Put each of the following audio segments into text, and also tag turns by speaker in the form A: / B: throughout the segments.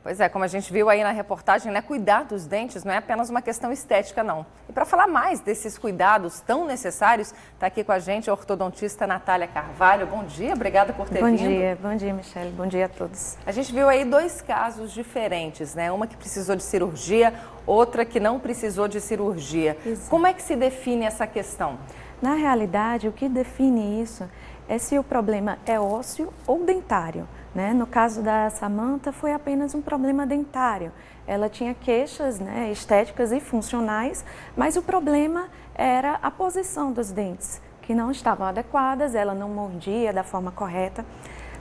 A: Pois é, como a gente viu aí na reportagem, né, cuidar dos dentes não é apenas uma questão estética, não. E para falar mais desses cuidados tão necessários, está aqui com a gente a ortodontista Natália Carvalho. Bom dia, obrigada por ter vindo.
B: Bom dia, Michele. Bom dia a todos.
A: A gente viu aí dois casos diferentes, né? Uma que precisou de cirurgia, outra que não precisou de cirurgia.
B: Exato.
A: Como é que se define essa questão?
B: Na realidade, o que define isso é se o problema é ósseo ou dentário. Né? No caso da Samantha, foi apenas um problema dentário. Ela tinha queixas, né, estéticas e funcionais, mas o problema era a posição dos dentes, que não estavam adequadas, ela não mordia da forma correta.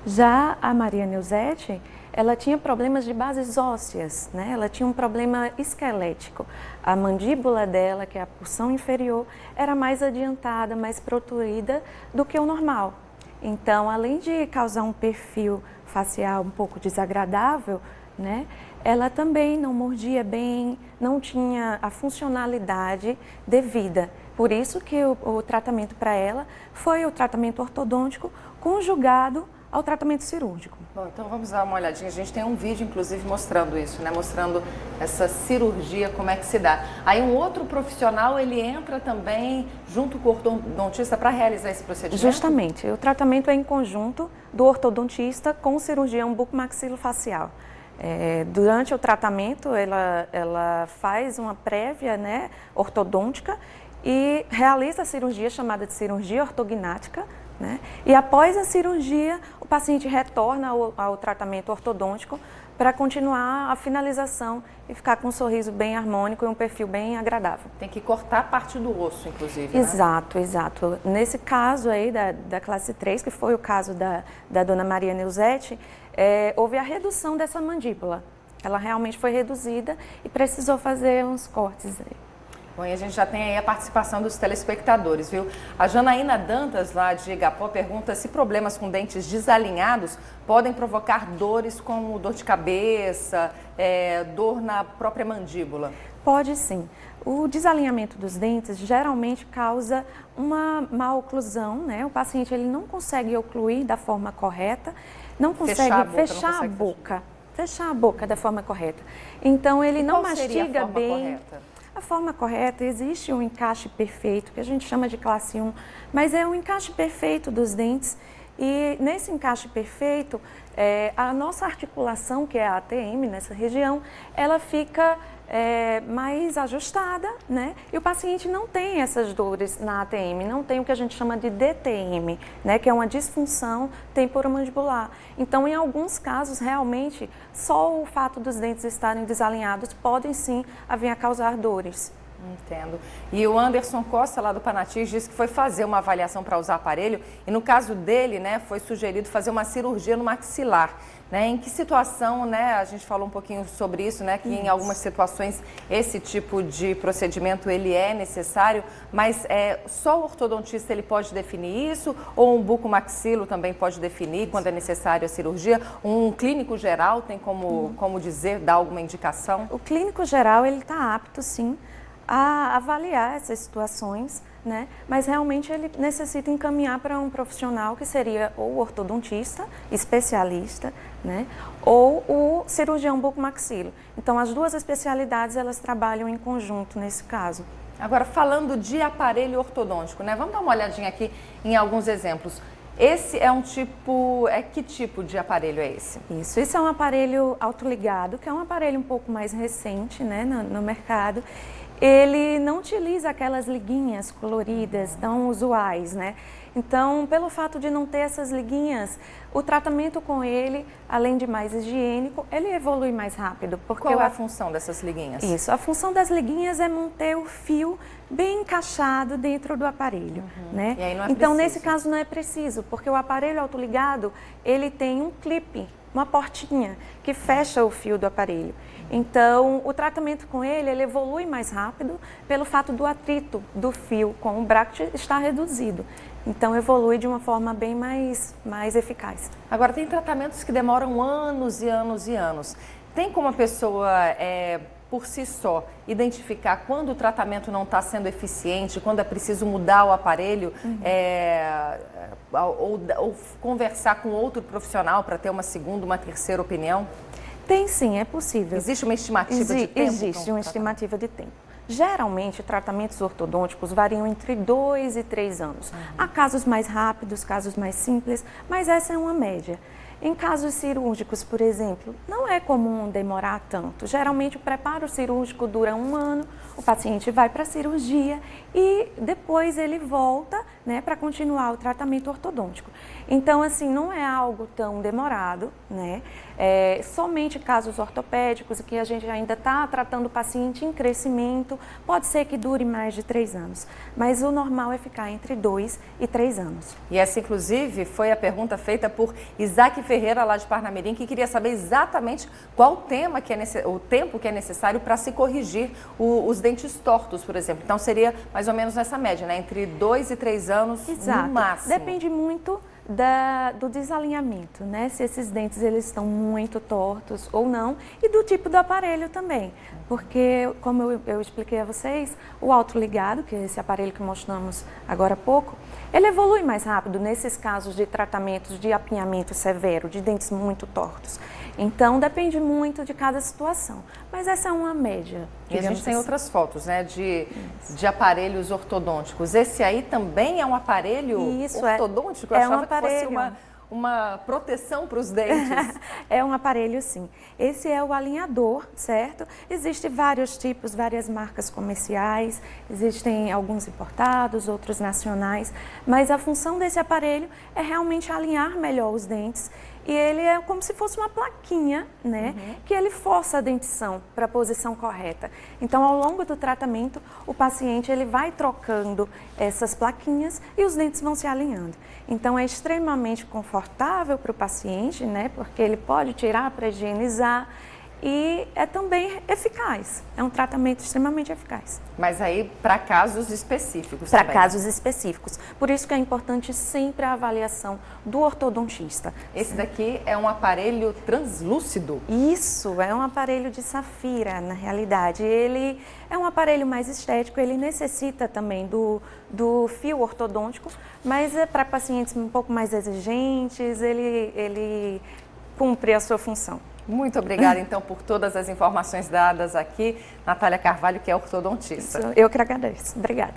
B: Já a Maria Nilzete, ela tinha problemas de bases ósseas, né? Ela tinha um problema esquelético. A mandíbula dela, que é a porção inferior, era mais adiantada, mais protuída do que o normal. Então, além de causar um perfil facial um pouco desagradável, né, ela também não mordia bem, não tinha a funcionalidade devida. Por isso que o tratamento para ela foi o tratamento ortodôntico conjugado ao tratamento cirúrgico.
A: Bom, então vamos dar uma olhadinha. A gente tem um vídeo, inclusive, mostrando isso, né? Mostrando essa cirurgia, como é que se dá. Aí um outro profissional, ele entra também junto com o ortodontista para realizar esse procedimento?
B: Justamente. O tratamento é em conjunto do ortodontista com o cirurgião bucomaxilofacial. Durante o tratamento, ela faz uma prévia, né, ortodôntica e realiza a cirurgia chamada de cirurgia ortognática. Né? E após a cirurgia, o paciente retorna ao tratamento ortodôntico para continuar a finalização e ficar com um sorriso bem harmônico e um perfil bem agradável.
A: Tem que cortar parte do osso, inclusive,
B: Exato, né? Exato. Nesse caso aí da classe 3, que foi o caso da dona Maria Nilzete, houve a redução dessa mandíbula. Ela realmente foi reduzida e precisou fazer uns cortes aí.
A: Bom, e a gente já tem aí a participação dos telespectadores, viu? A Janaína Dantas, lá de Igapó, pergunta se problemas com dentes desalinhados podem provocar dores como dor de cabeça, dor na própria mandíbula.
B: Pode sim. O desalinhamento dos dentes geralmente causa uma má oclusão, né? O paciente ele não consegue ocluir da forma correta, não consegue fechar a boca da forma correta. Então ele não mastiga bem. A forma correta, existe um encaixe perfeito, que a gente chama de classe 1, mas é um encaixe perfeito dos dentes. E nesse encaixe perfeito, a nossa articulação, que é a ATM nessa região, ela fica mais ajustada, né? E o paciente não tem essas dores na ATM, não tem o que a gente chama de DTM, né? Que é uma disfunção temporomandibular. Então, em alguns casos, realmente, só o fato dos dentes estarem desalinhados podem sim vir a causar dores.
A: Entendo. E o Anderson Costa, lá do Panatis, disse que foi fazer uma avaliação para usar aparelho e no caso dele, né, foi sugerido fazer uma cirurgia no maxilar. Né? Em que situação, né, a gente falou um pouquinho sobre isso, né, que em algumas situações esse tipo de procedimento ele é necessário, mas só o ortodontista ele pode definir isso ou um bucomaxilo também pode definir quando é necessário a cirurgia? Um clínico geral tem como dizer, dar alguma indicação?
B: O clínico geral ele está apto sim a avaliar essas situações, né? Mas realmente ele necessita encaminhar para um profissional que seria ou o ortodontista, especialista, né? Ou o cirurgião bucomaxilo. Então as duas especialidades elas trabalham em conjunto nesse caso.
A: Agora falando de aparelho ortodôntico, né? Vamos dar uma olhadinha aqui em alguns exemplos. Esse é um tipo, que tipo de aparelho é esse?
B: Isso, esse é um aparelho autoligado, que é um aparelho um pouco mais recente, né, no mercado. Ele não utiliza aquelas liguinhas coloridas tão usuais, né? Então, pelo fato de não ter essas liguinhas, o tratamento com ele, além de mais higiênico, ele evolui mais rápido.
A: Porque qual é a função dessas liguinhas?
B: Isso, a função das liguinhas é manter o fio bem encaixado dentro do aparelho, né?
A: E aí não é
B: então,
A: preciso.
B: Nesse caso não é preciso, porque o aparelho autoligado, ele tem um clipe, uma portinha que fecha o fio do aparelho. Então, o tratamento com ele evolui mais rápido pelo fato do atrito do fio com o bracket estar reduzido. Então, evolui de uma forma bem mais eficaz.
A: Agora, tem tratamentos que demoram anos e anos e anos. Tem como a pessoa, por si só, identificar quando o tratamento não está sendo eficiente, quando é preciso mudar o aparelho, ou conversar com outro profissional para ter uma segunda, uma terceira opinião?
B: Tem sim, é possível.
A: Existe uma estimativa de tempo?
B: Existe uma estimativa de tempo. Geralmente, tratamentos ortodônticos variam entre 2 e 3 anos. Há casos mais rápidos, casos mais simples, mas essa é uma média. Em casos cirúrgicos, por exemplo, não é comum demorar tanto. Geralmente, o preparo cirúrgico dura 1 ano, o paciente vai para a cirurgia e depois ele volta, né, para continuar o tratamento ortodôntico. Então, assim, não é algo tão demorado, né? Somente casos ortopédicos, que a gente ainda está tratando o paciente em crescimento, pode ser que dure mais de 3 anos, mas o normal é ficar entre 2 e 3 anos.
A: E essa, inclusive, foi a pergunta feita por Isaac Ferreira, lá de Parnamirim, que queria saber exatamente qual o tempo que é necessário para se corrigir os dentes tortos, por exemplo. Então, seria mais ou menos nessa média, né? Entre 2 e 3 anos,
B: Exato.
A: no máximo.
B: Depende muito do desalinhamento, né? Se esses dentes eles estão muito tortos ou não, e do tipo do aparelho também. Porque, como eu expliquei a vocês, o autoligado, que é esse aparelho que mostramos agora há pouco, ele evolui mais rápido nesses casos de tratamentos de apinhamento severo, de dentes muito tortos. Então, depende muito de cada situação. Mas essa é uma média.
A: E a gente tem outras fotos, né, de aparelhos ortodônticos. Esse aí também é um aparelho ortodôntico? Eu achava que fosse uma proteção para os dentes.
B: É um aparelho, sim. Esse é o alinhador, certo? Existem vários tipos, várias marcas comerciais, existem alguns importados, outros nacionais, mas a função desse aparelho é realmente alinhar melhor os dentes. E ele é como se fosse uma plaquinha, né? Que ele força a dentição para a posição correta. Então, ao longo do tratamento, o paciente ele vai trocando essas plaquinhas e os dentes vão se alinhando. Então, é extremamente confortável para o paciente, né? Porque ele pode tirar para higienizar. E é também eficaz, é um tratamento extremamente eficaz.
A: Mas aí para casos específicos
B: também. Para casos específicos, por isso que é importante sempre a avaliação do ortodontista.
A: Esse daqui é um aparelho translúcido?
B: Isso, é um aparelho de safira, na realidade. Ele é um aparelho mais estético, ele necessita também do fio ortodôntico, mas é para pacientes um pouco mais exigentes, ele cumpre a sua função.
A: Muito obrigada, então, por todas as informações dadas aqui. Natália Carvalho, que é ortodontista.
B: Eu que agradeço. Obrigada.